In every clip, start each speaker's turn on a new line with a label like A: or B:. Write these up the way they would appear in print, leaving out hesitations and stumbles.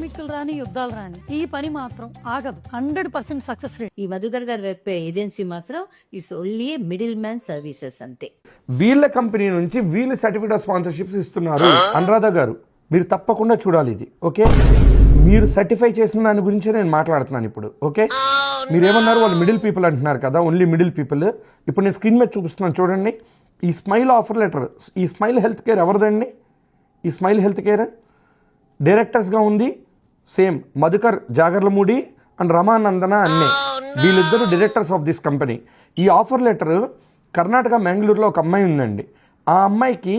A: పాండమిక్లు రాని యుద్ధాలు రాని ఈ పని మాత్రం ఆగదు. 100% సక్సెస్ రేట్.
B: ఈ మధుకర్ గారు రేపే ఏజెన్సీ మాత్రం it's only middle man services అంతే.
C: వీళ్ళ కంపెనీ నుంచి వీళ్ళు సర్టిఫికేట్ ఆఫ్ స్పాన్సర్షిప్స్ ఇస్తున్నారు. అనురాధ గారు మీరు తప్పకుండా చూడాలి ఇది. ఓకే, మీరు సర్టిఫై చేసిన దాని గురించే నేను మాట్లాడుతున్నాను ఇప్పుడు. ఓకే, మీరేమన్నారు, వాళ్ళు మిడిల్ పీపుల్ అంటున్నారు కదా, ఓన్లీ మిడిల్ పీపుల్. ఇప్పుడు నేను స్క్రీన్ మీద చూపిస్తున్నాను చూడండి. ఈ స్మైల్ ఆఫర్ లెటర్, ఈ స్మైల్ హెల్త్ కేర్ ఎవరిదండి? ఈ స్మైల్ హెల్త్ కేర్ డైరెక్టర్స్గా ఉంది సేమ్ మధుకర్ జాగర్లమూడి అండ్ రమానందన అన్నే, వీళ్ళిద్దరు డైరెక్టర్స్ ఆఫ్ దిస్ కంపెనీ. ఈ ఆఫర్ లెటర్ కర్ణాటక మ్యాంగ్లూరులో ఒక అమ్మాయి ఉందండి. ఆ అమ్మాయికి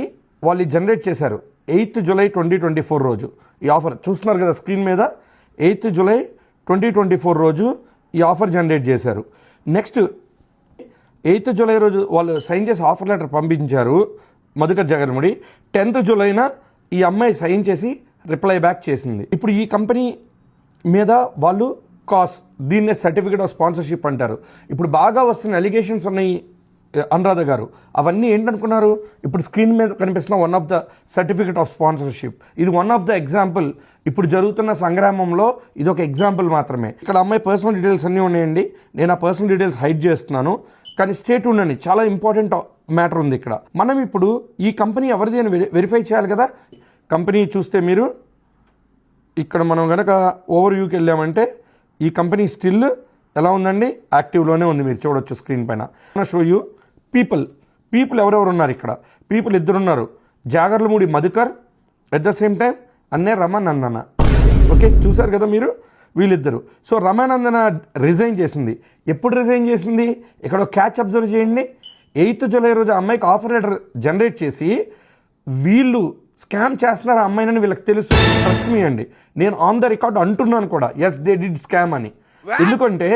C: వాళ్ళు జనరేట్ చేశారు 8th July 2024 రోజు. ఈ ఆఫర్ చూస్తున్నారు కదా స్క్రీన్ మీద, 8th July 2024 రోజు ఈ ఆఫర్ జనరేట్ చేశారు. నెక్స్ట్ 8th July రోజు వాళ్ళు సైన్ చేసి ఆఫర్ లెటర్ పంపించారు మధుకర్ జాగర్లమూడి. 10th Julyన ఈ అమ్మాయి సైన్ చేసి రిప్లై బ్యాక్ చేసింది. ఇప్పుడు ఈ కంపెనీ మీద వాళ్ళు కాస్, దీన్నే సర్టిఫికేట్ ఆఫ్ స్పాన్సర్షిప్ అంటారు. ఇప్పుడు బాగా వస్తున్న అలిగేషన్స్ ఉన్నాయి అనురాధ గారు, అవన్నీ ఏంటనుకున్నారు? ఇప్పుడు స్క్రీన్ మీద కనిపిస్తున్న one of the certificate of sponsorship, ఇది వన్ ఆఫ్ ద ఎగ్జాంపుల్. ఇప్పుడు జరుగుతున్న సంగ్రామంలో ఇది ఒక ఎగ్జాంపుల్ మాత్రమే. ఇక్కడ అమ్మాయి పర్సనల్ డీటెయిల్స్ అన్నీ ఉన్నాయండి. నేను ఆ పర్సనల్ డీటెయిల్స్ హైడ్ చేస్తున్నాను, కానీ స్టేట్ ఉండండి, చాలా ఇంపార్టెంట్ మ్యాటర్ ఉంది ఇక్కడ. మనం ఇప్పుడు ఈ కంపెనీ ఎవరిది అని వెరిఫై చేయాలి కదా. కంపెనీ చూస్తే మీరు ఇక్కడ మనం కనుక ఓవర్ వ్యూకి వెళ్ళామంటే ఈ కంపెనీ స్టిల్ ఎలా ఉందండి, యాక్టివ్లోనే ఉంది. మీరు చూడొచ్చు స్క్రీన్ పైన. షో యూ పీపుల్ ఎవరెవరు ఉన్నారు ఇక్కడ. పీపుల్ ఇద్దరు ఉన్నారు, Jagarlamudi Madhukar, at the same time అన్నే రమానందన. ఓకే, చూసారు కదా మీరు వీళ్ళిద్దరు. సో రమానందన రిజైన్ చేసింది. ఎప్పుడు రిజైన్ చేసింది? ఇక్కడ క్యాచ్ అబ్జర్వ్ చేయండి. 8th July రోజు అమ్మాయికి ఆఫర్ లెటర్ జనరేట్ చేసి వీళ్ళు స్కామ్ చేస్తున్నారు ఆ అమ్మాయినని వీళ్ళకి తెలుసు. ట్రస్ట్ మీ అండి, నేను ఆన్ ద రికార్డ్ అంటున్నాను కూడా, ఎస్ దే డిడ్ స్కామ్ అని. ఎందుకంటే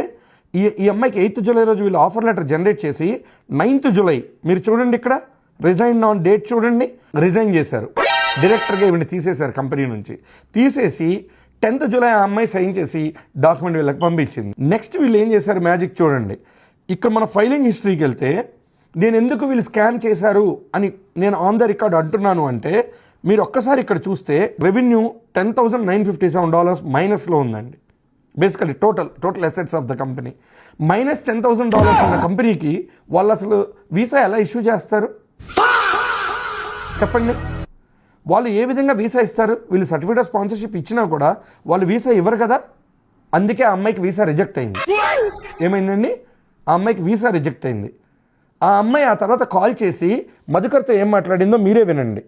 C: ఈ అమ్మాయికి 8th July రోజు వీళ్ళు ఆఫర్ లెటర్ జనరేట్ చేసి 9th July మీరు చూడండి ఇక్కడ రిజైన్ ఆన్ డేట్ చూడండి, రిజైన్ చేశారు. డైరెక్టర్గా ఈవిని తీసేశారు కంపెనీ నుంచి. తీసేసి 10th July ఆ అమ్మాయి సైన్ చేసి డాక్యుమెంట్ వీళ్ళకి పంపించింది. నెక్స్ట్ వీళ్ళు ఏం చేశారు, మ్యాజిక్ చూడండి. ఇక్కడ మన ఫైలింగ్ హిస్టరీకి వెళ్తే నేను ఎందుకు వీళ్ళు స్కామ్ చేశారు అని నేను ఆన్ ద రికార్డ్ అంటున్నాను అంటే, మీరు ఒక్కసారి ఇక్కడ చూస్తే రెవెన్యూ $10,957 మైనస్లో ఉందండి. Basically total assets of the company minus $10,000 ఉన్న కంపెనీకి వాళ్ళు అసలు వీసా ఎలా ఇష్యూ చేస్తారు చెప్పండి? వాళ్ళు ఏ విధంగా వీసా ఇస్తారు? వీళ్ళు సర్టిఫికేట్ ఆఫ్ స్పాన్సర్షిప్ ఇచ్చినా కూడా వాళ్ళు వీసా ఇవ్వరు కదా. అందుకే ఆ అమ్మాయికి వీసా రిజెక్ట్ అయింది. ఏమైందండి? ఆ అమ్మాయికి వీసా రిజెక్ట్ అయింది. ఆ అమ్మాయి ఆ తర్వాత కాల్ చేసి మధుకర్తో ఏం మాట్లాడిందో మీరే వినండి.